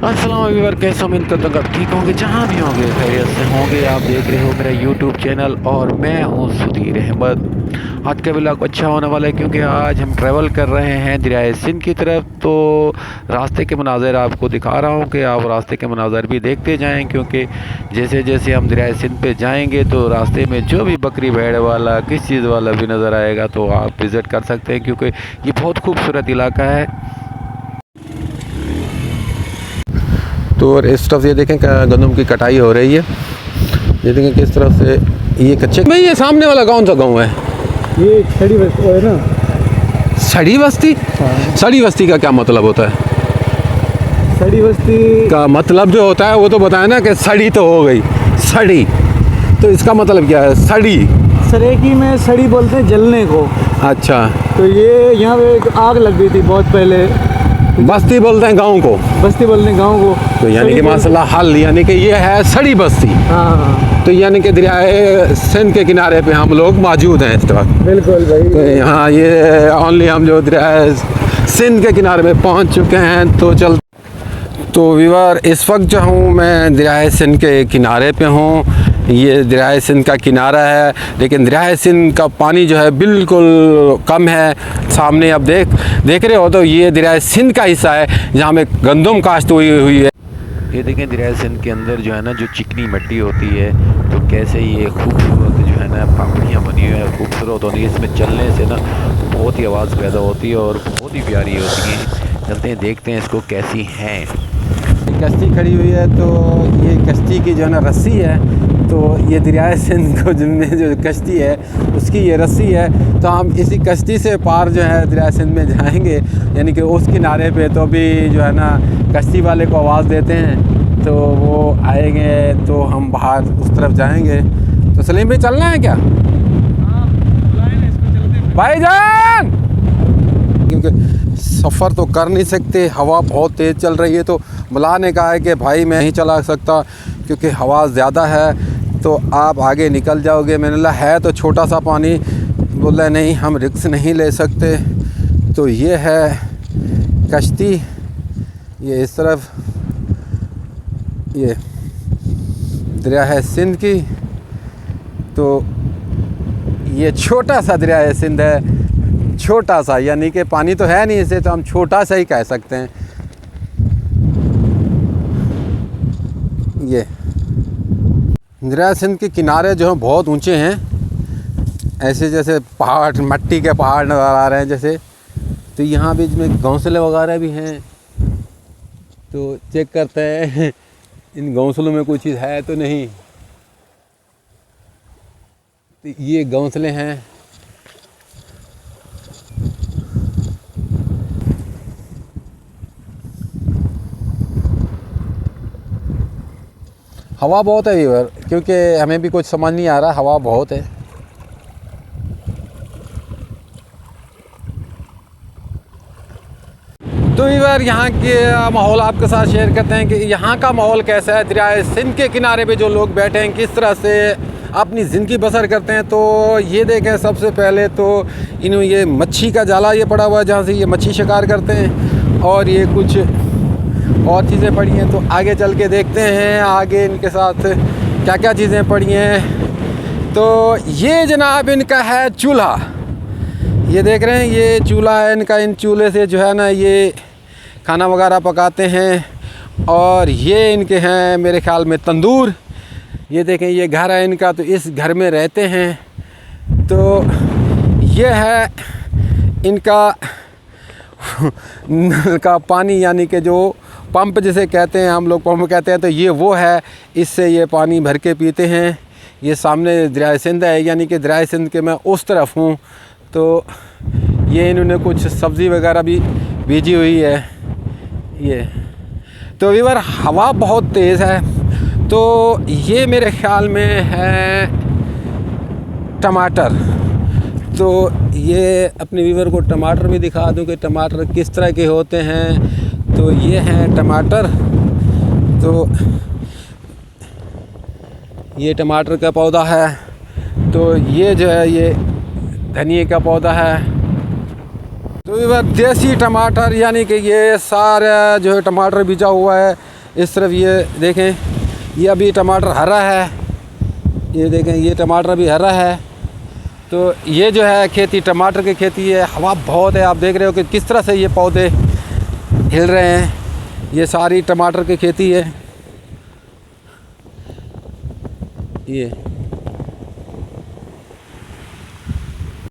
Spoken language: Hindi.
अस्सलाम वालेकुम, कैसे उम्मीद करता हूँ आप ठीक होंगे, जहाँ भी होंगे खैरियत से होंगे। आप देख रहे हो मेरा यूट्यूब चैनल और मैं हूँ सुधीर अहमद। आज का व्लॉग अच्छा होने वाला है क्योंकि आज हम ट्रैवल कर रहे हैं दरियाए सिंध की तरफ। तो रास्ते के मनाज़र आपको दिखा रहा हूँ कि आप रास्ते के मनाज़र भी देखते जाएँ, क्योंकि जैसे जैसे हम दरियाए सिंध पे जाएंगे तो रास्ते में जो भी बकरी भेड़ वाला किस चीज़ वाला भी नज़र आएगा तो आप विज़िट कर सकते हैं, क्योंकि ये बहुत खूबसूरत इलाका है। तो और इस तरफ ये देखें गंदम की कटाई हो रही है। ये देखें किस तरह से ये कच्चे भाई। ये सामने वाला कौन सा गांव है? ये सड़ी बस्ती है ना। सड़ी बस्ती? हाँ। सड़ी बस्ती का क्या मतलब होता है? सड़ी बस्ती का मतलब जो होता है वो तो बताया ना कि सड़ी तो हो गई सड़ी, तो इसका मतलब क्या है सड़ी? सरेकी में सड़ी बोलते हैं जलने को। अच्छा, तो ये यहाँ पे एक आग लग गई थी बहुत पहले। बस्ती बोलते हैं गांव को? बस्ती बोलते हैं गाँव को। तो यानी कि माशाल्लाह हल, यानी कि ये है सड़ी बस्ती। हाँ, तो यानी कि दरियाए सिंध के किनारे पे हम लोग मौजूद हैं इस वक्त। बिल्कुल भाई। तो यहाँ ये ओनली हम जो दरियाए सिंध के किनारे में पहुँच चुके हैं। तो व्यूअर, इस वक्त जो हूँ मैं दरियाए सिंध के किनारे पे हूँ। ये दरियाए सिंध का किनारा है, लेकिन दरियाए सिंध का पानी जो है बिल्कुल कम है। सामने आप देख रहे हो तो ये दरियाए सिंध का हिस्सा है जहाँ में गंदम काश्त हुई है। ये देखें दरियाए सिंध के अंदर जो है ना जो चिकनी मिट्टी होती है, तो कैसे ये खूबसूरत जो है ना पापड़ियाँ बनी हुई है, खूबसूरत होती है। इसमें चलने से ना बहुत ही आवाज़ पैदा होती है और बहुत ही प्यारी होती है। चलते हैं देखते हैं इसको कैसी हैं। कश्ती खड़ी हुई है, तो ये कश्ती की जो है ना रस्सी है, तो ये दरियाए सिंध को जिनमें जो कश्ती है उसकी ये रस्सी है। तो हम इसी कश्ती से पार जो है दरियाए सिंध में जाएंगे, यानी कि उस किनारे पे। तो अभी जो है ना कश्ती वाले को आवाज़ देते हैं तो वो आएंगे, तो हम बाहर उस तरफ जाएंगे। तो सलीम भाई चलना है क्या? भाईजान, क्योंकि सफ़र तो कर नहीं सकते, हवा बहुत तेज़ चल रही है। तो मुला ने कहा है कि भाई मैं नहीं चला सकता क्योंकि हवा ज़्यादा है, तो आप आगे निकल जाओगे। मैंने बोला है तो छोटा सा पानी, बोला नहीं हम रिस्क नहीं ले सकते। तो ये है कश्ती, ये इस तरफ ये दरिया है सिंध की। तो ये छोटा सा दरिया है सिंध है, छोटा सा, यानी कि पानी तो है नहीं, इसे तो हम छोटा सा ही कह सकते हैं। ये दरिया सिंध के किनारे जो हैं बहुत ऊंचे हैं, ऐसे जैसे पहाड़, मिट्टी के पहाड़ नज़र आ रहे हैं जैसे। तो यहाँ बीच में घोंसले वगैरह भी हैं, तो चेक करते हैं इन घोंसलों में कोई चीज़ है तो नहीं। तो ये घोंसले हैं। हवा बहुत है व्यूअर, क्योंकि हमें भी कुछ समझ नहीं आ रहा, हवा बहुत है। तो व्यूअर, यहाँ के माहौल आपके साथ शेयर करते हैं कि यहाँ का माहौल कैसा है। दरियाए सिंध के किनारे पे जो लोग बैठे हैं किस तरह से अपनी ज़िंदगी बसर करते हैं। तो ये देखें, सबसे पहले तो इन्होंने ये मच्छी का जाला ये पड़ा हुआ है जहाँ से ये मच्छी शिकार करते हैं, और ये कुछ और चीज़ें पड़ी हैं। तो आगे चल के देखते हैं आगे इनके साथ क्या क्या चीज़ें पड़ी हैं। तो ये जनाब इनका है चूल्हा, ये देख रहे हैं ये चूल्हा है इनका। इन चूल्हे से जो है ना ये खाना वगैरह पकाते हैं। और ये इनके हैं मेरे ख्याल में तंदूर। ये देखें ये घर है इनका, तो इस घर में रहते हैं। तो ये है इनका नल का पानी, यानी कि जो पंप जिसे कहते हैं, हम लोग पंप कहते हैं। तो ये वो है, इससे ये पानी भर के पीते हैं। ये सामने दरियाए सिंध है, यानी कि दरियाए सिंध के मैं उस तरफ हूँ। तो ये इन्होंने कुछ सब्ज़ी वगैरह भी बीजी हुई है ये। तो व्यूअर, हवा बहुत तेज़ है। तो ये मेरे ख़्याल में है टमाटर। तो ये अपने व्यूअर को टमाटर भी दिखा दूं कि टमाटर किस तरह के होते हैं। तो ये हैं टमाटर। तो ये टमाटर का पौधा है। तो ये जो है ये धनिए का पौधा है। तो ये देसी टमाटर, यानी कि ये सारा जो है टमाटर बीजा हुआ है। इस तरफ ये देखें, ये अभी टमाटर हरा है, ये देखें ये टमाटर भी हरा है। तो ये जो है खेती टमाटर की खेती है। हवा बहुत है, आप देख रहे हो कि किस तरह से ये पौधे हिल रहे हैं। ये सारी टमाटर की खेती है। ये